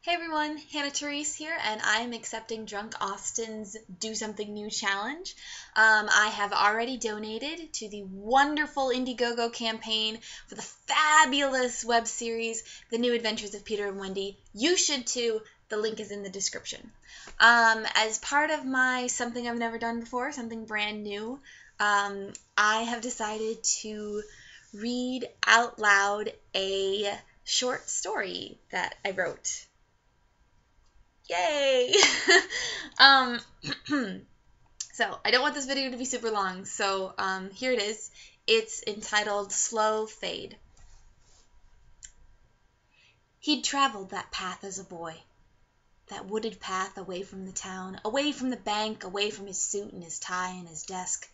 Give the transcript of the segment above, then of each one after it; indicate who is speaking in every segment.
Speaker 1: Hey everyone, Hannah Therese here, and I am accepting Drunk Austin's Do Something New challenge. I have already donated to the wonderful Indiegogo campaign for the fabulous web series, The New Adventures of Peter and Wendy. You should too. The link is in the description. As part of my something I've never done before, something brand new, I have decided to read out loud a short story that I wrote. Yay! um, so I don't want this video to be super long, so here it is. It's entitled Slow Fade. He'd traveled that path as a boy, that wooded path away from the town, away from the bank, away from his suit and his tie and his desk.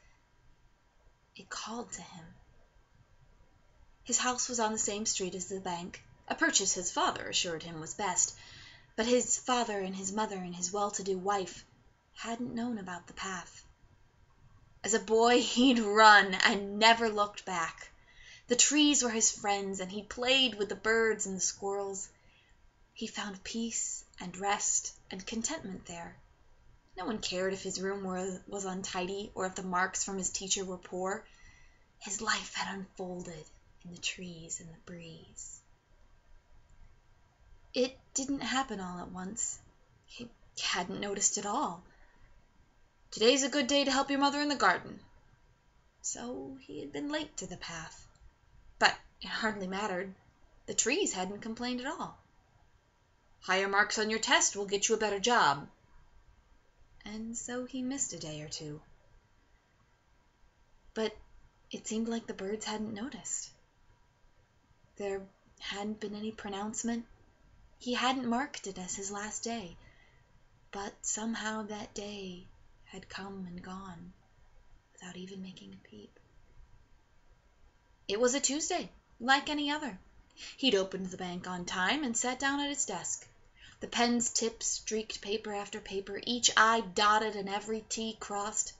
Speaker 1: It called to him. His house was on the same street as the bank, a purchase his father assured him was best. But his father and his mother and his well-to-do wife hadn't known about the path. As a boy, he'd run and never looked back. The trees were his friends, and he played with the birds and the squirrels. He found peace and rest and contentment there. No one cared if his room was untidy or if the marks from his teacher were poor. His life had unfolded in the trees and the breeze. It didn't happen all at once. He hadn't noticed it all. Today's a good day to help your mother in the garden. So he had been late to the path. But it hardly mattered. The trees hadn't complained at all. Higher marks on your test will get you a better job. And so he missed a day or two. But it seemed like the birds hadn't noticed. There hadn't been any pronouncement. He hadn't marked it as his last day. But somehow that day had come and gone without even making a peep. It was a Tuesday, like any other. He'd opened the bank on time and sat down at his desk. The pen's tips streaked paper after paper, each I dotted and every T crossed.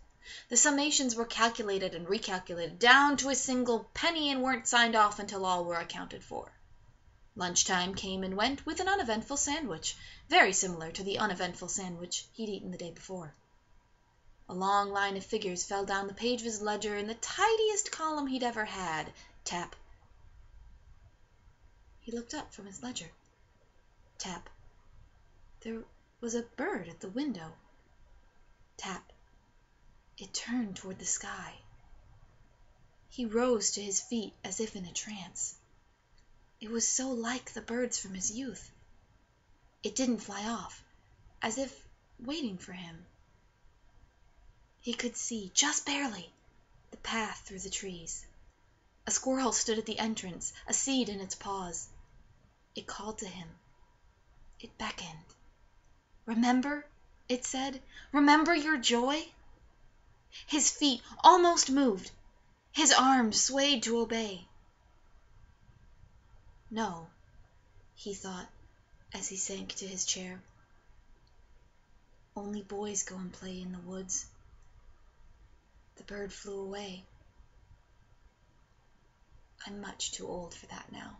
Speaker 1: The summations were calculated and recalculated down to a single penny and weren't signed off until all were accounted for. Lunchtime came and went with an uneventful sandwich, very similar to the uneventful sandwich he'd eaten the day before. A long line of figures fell down the page of his ledger in the tidiest column he'd ever had. Tap. He looked up from his ledger. Tap. There was a bird at the window. Tap. It turned toward the sky. He rose to his feet as if in a trance. It was so like the birds from his youth. It didn't fly off, as if waiting for him. He could see, just barely, the path through the trees. A squirrel stood at the entrance, a seed in its paws. It called to him. It beckoned. "Remember," it said, "remember your joy?" His feet almost moved. His arms swayed to obey. No, he thought as he sank to his chair. Only boys go and play in the woods. The bird flew away. I'm much too old for that now.